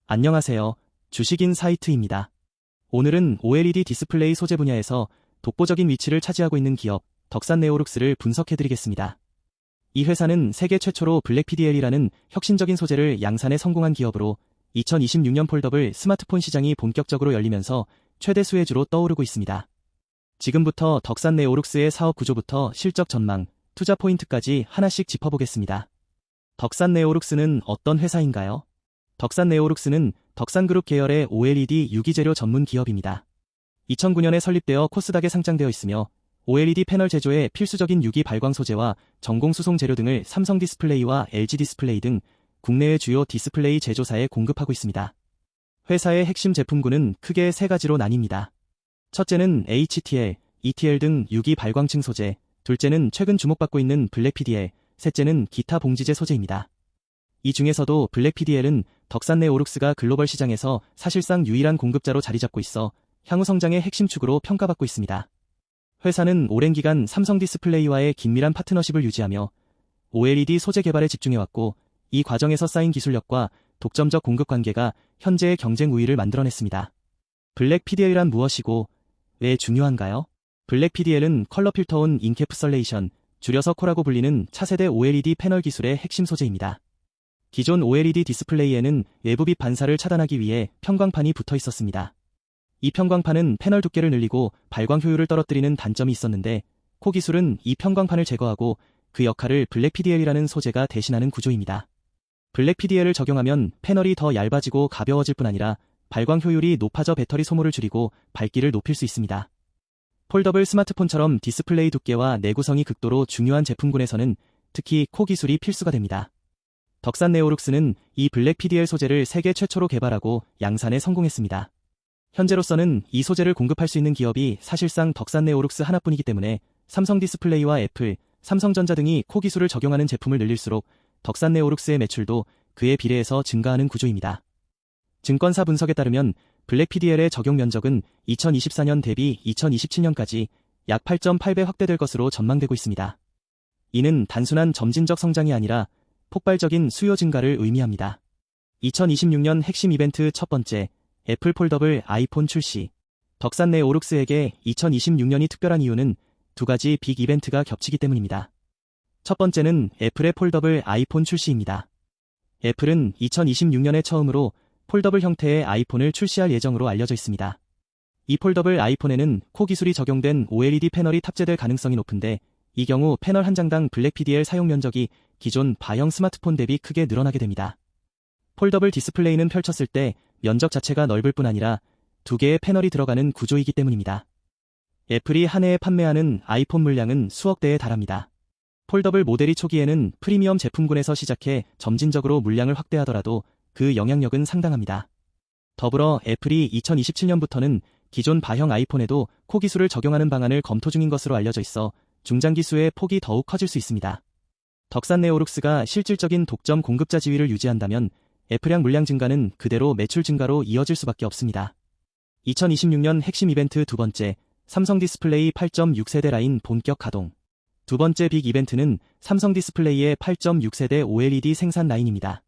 안녕하세요. 주식인 사이트입니다. 오늘은 OLED 디스플레이 소재 분야에서 독보적인 위치를 차지하고 있는 기업 덕산네오룩스를 분석해드리겠습니다. 이 회사는 세계 최초로 블랙 PDL이라는 혁신적인 소재를 양산에 성공한 기업으로 2026년 폴더블 스마트폰 시장이 본격적으로 열리면서 최대 수혜주로 떠오르고 있습니다. 지금부터 덕산네오룩스의 사업 구조부터 실적 전망, 투자 포인트까지 하나씩 짚어보겠습니다. 덕산네오룩스는 어떤 회사인가요? 덕산네오룩스는 덕산그룹 계열의 OLED 유기재료 전문 기업입니다. 2009년에 설립되어 코스닥에 상장되어 있으며 OLED 패널 제조에 필수적인 유기 발광 소재와 전공 수송 재료 등을 삼성 디스플레이와 LG 디스플레이 등 국내의 주요 디스플레이 제조사에 공급하고 있습니다. 회사의 핵심 제품군은 크게 세 가지로 나뉩니다. 첫째는 HTL, ETL 등 유기 발광층 소재, 둘째는 최근 주목받고 있는 블랙 PDL, 셋째는 기타 봉지재 소재입니다. 이 중에서도 블랙 PDL은 덕산네오룩스가 글로벌 시장에서 사실상 유일한 공급자로 자리 잡고 있어 향후 성장의 핵심 축으로 평가받고 있습니다. 회사는 오랜 기간 삼성 디스플레이와의 긴밀한 파트너십을 유지하며 OLED 소재 개발에 집중해왔고, 이 과정에서 쌓인 기술력과 독점적 공급 관계가 현재의 경쟁 우위를 만들어냈습니다. 블랙 PDL이란 무엇이고 왜 중요한가요? 블랙 PDL은 컬러 필터온 인캡슐레이션, 줄여서 코라고 불리는 차세대 OLED 패널 기술의 핵심 소재입니다. 기존 OLED 디스플레이에는 외부빛 반사를 차단하기 위해 편광판이 붙어 있었습니다. 이 편광판은 패널 두께를 늘리고 발광 효율을 떨어뜨리는 단점이 있었는데, 코 기술은 이 편광판을 제거하고 그 역할을 블랙 PDL이라는 소재가 대신하는 구조입니다. 블랙 PDL을 적용하면 패널이 더 얇아지고 가벼워질 뿐 아니라 발광 효율이 높아져 배터리 소모를 줄이고 밝기를 높일 수 있습니다. 폴더블 스마트폰처럼 디스플레이 두께와 내구성이 극도로 중요한 제품군에서는 특히 코 기술이 필수가 됩니다. 덕산네오룩스는 이 블랙 PDL 소재를 세계 최초로 개발하고 양산에 성공했습니다. 현재로서는 이 소재를 공급할 수 있는 기업이 사실상 덕산네오룩스 하나뿐이기 때문에 삼성 디스플레이와 애플, 삼성전자 등이 코 기술을 적용하는 제품을 늘릴수록 덕산네오룩스의 매출도 그에 비례해서 증가하는 구조입니다. 증권사 분석에 따르면 블랙 PDL의 적용 면적은 2024년 대비 2027년까지 약 8.8배 확대될 것으로 전망되고 있습니다. 이는 단순한 점진적 성장이 아니라 폭발적인 수요 증가를 의미합니다. 2026년 핵심 이벤트 첫 번째, 애플 폴더블 아이폰 출시. 덕산네오룩스에게 2026년이 특별한 이유는 두 가지 빅 이벤트가 겹치기 때문입니다. 첫 번째는 애플의 폴더블 아이폰 출시입니다. 애플은 2026년에 처음으로 폴더블 형태의 아이폰을 출시할 예정으로 알려져 있습니다. 이 폴더블 아이폰에는 코 기술이 적용된 OLED 패널이 탑재될 가능성이 높은데, 이 경우 패널 한 장당 블랙 PDL 사용 면적이 기존 바형 스마트폰 대비 크게 늘어나게 됩니다. 폴더블 디스플레이는 펼쳤을 때 면적 자체가 넓을 뿐 아니라 두 개의 패널이 들어가는 구조이기 때문입니다. 애플이 한 해에 판매하는 아이폰 물량은 수억 대에 달합니다. 폴더블 모델이 초기에는 프리미엄 제품군에서 시작해 점진적으로 물량을 확대하더라도 그 영향력은 상당합니다. 더불어 애플이 2027년부터는 기존 바형 아이폰에도 코 기술을 적용하는 방안을 검토 중인 것으로 알려져 있어 중장기 수의 폭이 더욱 커질 수 있습니다. 덕산네오룩스가 실질적인 독점 공급자 지위를 유지한다면 애플향 물량 증가는 그대로 매출 증가로 이어질 수밖에 없습니다. 2026년 핵심 이벤트 두 번째, 삼성 디스플레이 8.6세대 라인 본격 가동. 두 번째 빅 이벤트는 삼성 디스플레이의 8.6세대 OLED 생산 라인입니다.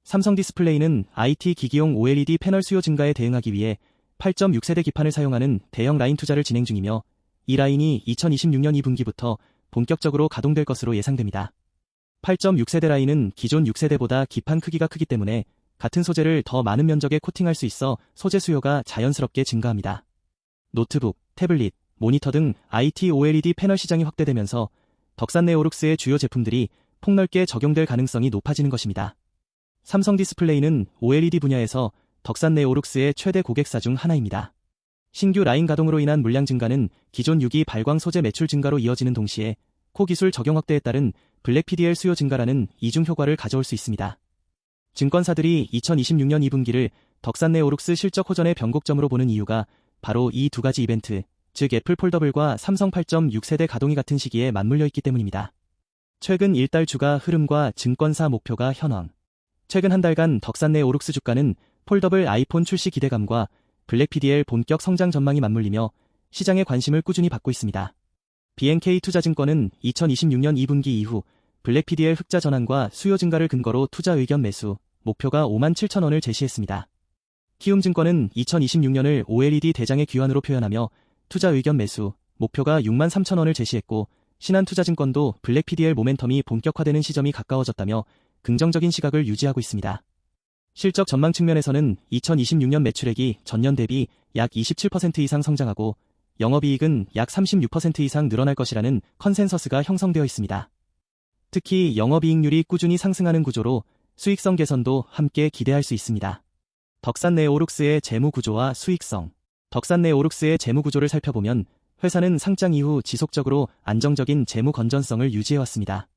삼성 디스플레이는 IT 기기용 OLED 패널 수요 증가에 대응하기 위해 8.6세대 기판을 사용하는 대형 라인 투자를 진행 중이며, 이 라인이 2026년 2분기부터 본격적으로 가동될 것으로 예상됩니다. 8.6세대 라인은 기존 6세대보다 기판 크기가 크기 때문에 같은 소재를 더 많은 면적에 코팅할 수 있어 소재 수요가 자연스럽게 증가합니다. 노트북, 태블릿, 모니터 등 IT OLED 패널 시장이 확대되면서 덕산네오룩스의 주요 제품들이 폭넓게 적용될 가능성이 높아지는 것입니다. 삼성 디스플레이는 OLED 분야에서 덕산네오룩스의 최대 고객사 중 하나입니다. 신규 라인 가동으로 인한 물량 증가는 기존 유기 발광 소재 매출 증가로 이어지는 동시에 코 기술 적용 확대에 따른 블랙 PDL 수요 증가라는 이중 효과를 가져올 수 있습니다. 증권사들이 2026년 2분기를 덕산네오룩스 실적 호전의 변곡점으로 보는 이유가 바로 이 두 가지 이벤트, 즉 애플 폴더블과 삼성 8.6세대 가동이 같은 시기에 맞물려 있기 때문입니다. 최근 1달 주가 흐름과 증권사 목표가 현황. 최근 한 달간 덕산네오룩스 주가는 폴더블 아이폰 출시 기대감과 블랙 PDL 본격 성장 전망이 맞물리며 시장의 관심을 꾸준히 받고 있습니다. BNK 투자증권은 2026년 2분기 이후 블랙 PDL 흑자 전환과 수요 증가를 근거로 투자 의견 매수 목표가 57,000원을 제시했습니다. 키움증권은 2026년을 OLED 대장의 귀환으로 표현하며 투자 의견 매수 목표가 6만 3천 원을 제시했고, 신한투자증권도 블랙 PDL 모멘텀이 본격화되는 시점이 가까워졌다며 긍정적인 시각을 유지하고 있습니다. 실적 전망 측면에서는 2026년 매출액이 전년 대비 약 27% 이상 성장하고 영업이익은 약 36% 이상 늘어날 것이라는 컨센서스가 형성되어 있습니다. 특히 영업이익률이 꾸준히 상승하는 구조로 수익성 개선도 함께 기대할 수 있습니다. 덕산네오룩스의 재무 구조와 수익성. 덕산네오룩스의 재무 구조를 살펴보면 회사는 상장 이후 지속적으로 안정적인 재무 건전성을 유지해왔습니다.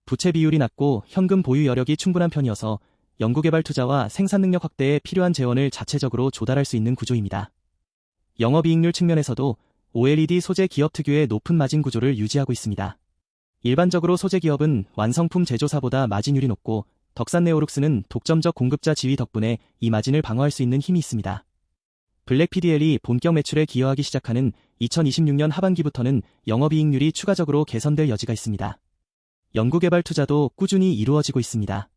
부채 비율이 낮고 현금 보유 여력이 충분한 편이어서 연구개발 투자와 생산 능력 확대에 필요한 재원을 자체적으로 조달할 수 있는 구조입니다. 영업이익률 측면에서도 OLED 소재 기업 특유의 높은 마진 구조를 유지하고 있습니다. 일반적으로 소재 기업은 완성품 제조사보다 마진율이 높고 덕산네오룩스는 독점적 공급자 지위 덕분에 이 마진을 방어할 수 있는 힘이 있습니다. 블랙 PDL이 본격 매출에 기여하기 시작하는 2026년 하반기부터는 영업이익률이 추가적으로 개선될 여지가 있습니다. 연구개발 투자도 꾸준히 이루어지고 있습니다.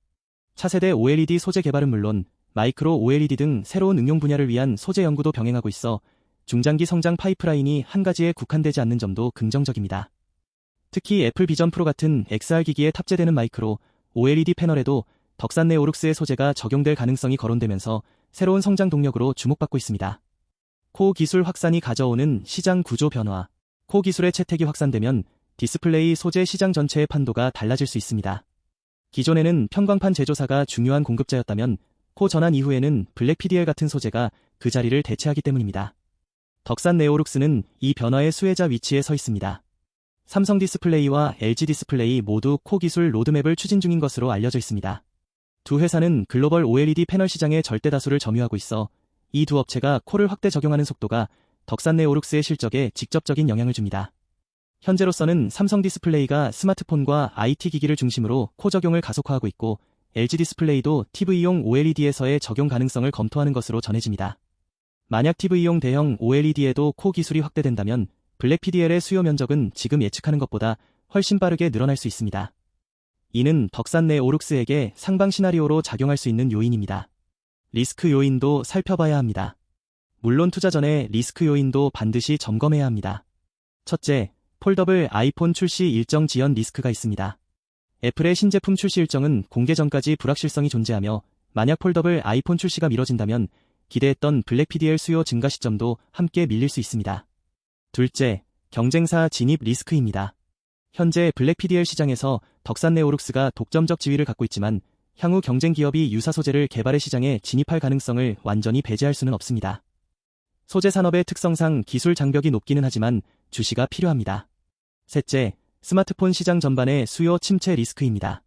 차세대 OLED 소재 개발은 물론 마이크로 OLED 등 새로운 응용 분야를 위한 소재 연구도 병행하고 있어 중장기 성장 파이프라인이 한 가지에 국한되지 않는 점도 긍정적입니다. 특히 애플 비전 프로 같은 XR 기기에 탑재되는 마이크로 OLED 패널에도 덕산네오룩스의 소재가 적용될 가능성이 거론되면서 새로운 성장 동력으로 주목받고 있습니다. 코어 기술 확산이 가져오는 시장 구조 변화. 코어 기술의 채택이 확산되면 디스플레이 소재 시장 전체의 판도가 달라질 수 있습니다. 기존에는 편광판 제조사가 중요한 공급자였다면 코 전환 이후에는 블랙 PDL 같은 소재가 그 자리를 대체하기 때문입니다. 덕산네오룩스는 이 변화의 수혜자 위치에 서 있습니다. 삼성 디스플레이와 LG 디스플레이 모두 코 기술 로드맵을 추진 중인 것으로 알려져 있습니다. 두 회사는 글로벌 OLED 패널 시장의 절대 다수를 점유하고 있어 이 두 업체가 코를 확대 적용하는 속도가 덕산네오룩스의 실적에 직접적인 영향을 줍니다. 현재로서는 삼성 디스플레이가 스마트폰과 IT 기기를 중심으로 코 적용을 가속화하고 있고 LG 디스플레이도 TV용 OLED에서의 적용 가능성을 검토하는 것으로 전해집니다. 만약 TV용 대형 OLED에도 코 기술이 확대된다면 블랙 PDL의 수요 면적은 지금 예측하는 것보다 훨씬 빠르게 늘어날 수 있습니다. 이는 덕산네오룩스에게 상방 시나리오로 작용할 수 있는 요인입니다. 리스크 요인도 살펴봐야 합니다. 물론 투자 전에 리스크 요인도 반드시 점검해야 합니다. 첫째, 폴더블 아이폰 출시 일정 지연 리스크가 있습니다. 애플의 신제품 출시 일정은 공개 전까지 불확실성이 존재하며 만약 폴더블 아이폰 출시가 미뤄진다면 기대했던 블랙 PDL 수요 증가 시점도 함께 밀릴 수 있습니다. 둘째, 경쟁사 진입 리스크입니다. 현재 블랙 PDL 시장에서 덕산네오룩스가 독점적 지위를 갖고 있지만 향후 경쟁 기업이 유사 소재를 개발해 시장에 진입할 가능성을 완전히 배제할 수는 없습니다. 소재 산업의 특성상 기술 장벽이 높기는 하지만 주시가 필요합니다. 셋째, 스마트폰 시장 전반의 수요 침체 리스크입니다.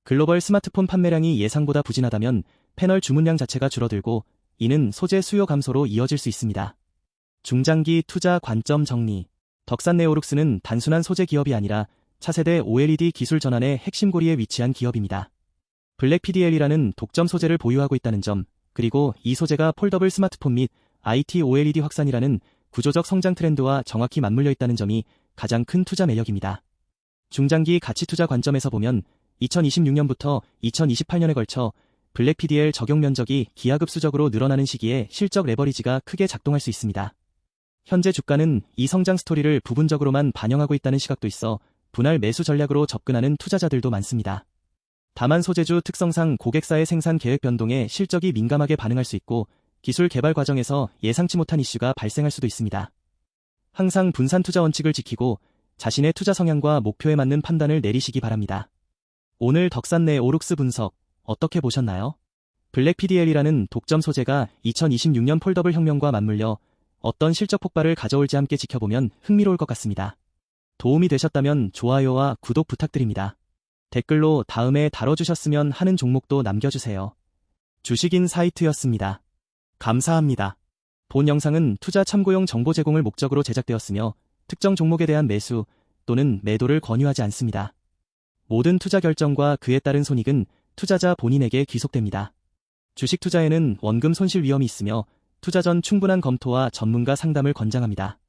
글로벌 스마트폰 판매량이 예상보다 부진하다면 패널 주문량 자체가 줄어들고 이는 소재 수요 감소로 이어질 수 있습니다. 중장기 투자 관점 정리. 덕산네오룩스는 단순한 소재 기업이 아니라 차세대 OLED 기술 전환의 핵심 고리에 위치한 기업입니다. 블랙 PDL이라는 독점 소재를 보유하고 있다는 점, 그리고 이 소재가 폴더블 스마트폰 및 IT OLED 확산이라는 구조적 성장 트렌드와 정확히 맞물려 있다는 점이 가장 큰 투자 매력입니다. 중장기 가치 투자 관점에서 보면 2026년부터 2028년에 걸쳐 블랙 PDL 적용 면적이 기하급수적으로 늘어나는 시기에 실적 레버리지가 크게 작동할 수 있습니다. 현재 주가는 이 성장 스토리를 부분적으로만 반영하고 있다는 시각도 있어 분할 매수 전략으로 접근하는 투자자들도 많습니다. 다만 소재주 특성상 고객사의 생산 계획 변동에 실적이 민감하게 반응할 수 있고 기술 개발 과정에서 예상치 못한 이슈가 발생할 수도 있습니다. 항상 분산 투자 원칙을 지키고 자신의 투자 성향과 목표에 맞는 판단을 내리시기 바랍니다. 오늘 덕산네오룩스 분석 어떻게 보셨나요? 블랙 PDL이라는 독점 소재가 2026년 폴더블 혁명과 맞물려 어떤 실적 폭발을 가져올지 함께 지켜보면 흥미로울 것 같습니다. 도움이 되셨다면 좋아요와 구독 부탁드립니다. 댓글로 다음에 다뤄주셨으면 하는 종목도 남겨주세요. 주식인사이트였습니다. 감사합니다. 본 영상은 투자 참고용 정보 제공을 목적으로 제작되었으며 특정 종목에 대한 매수 또는 매도를 권유하지 않습니다. 모든 투자 결정과 그에 따른 손익은 투자자 본인에게 귀속됩니다. 주식 투자에는 원금 손실 위험이 있으며 투자 전 충분한 검토와 전문가 상담을 권장합니다.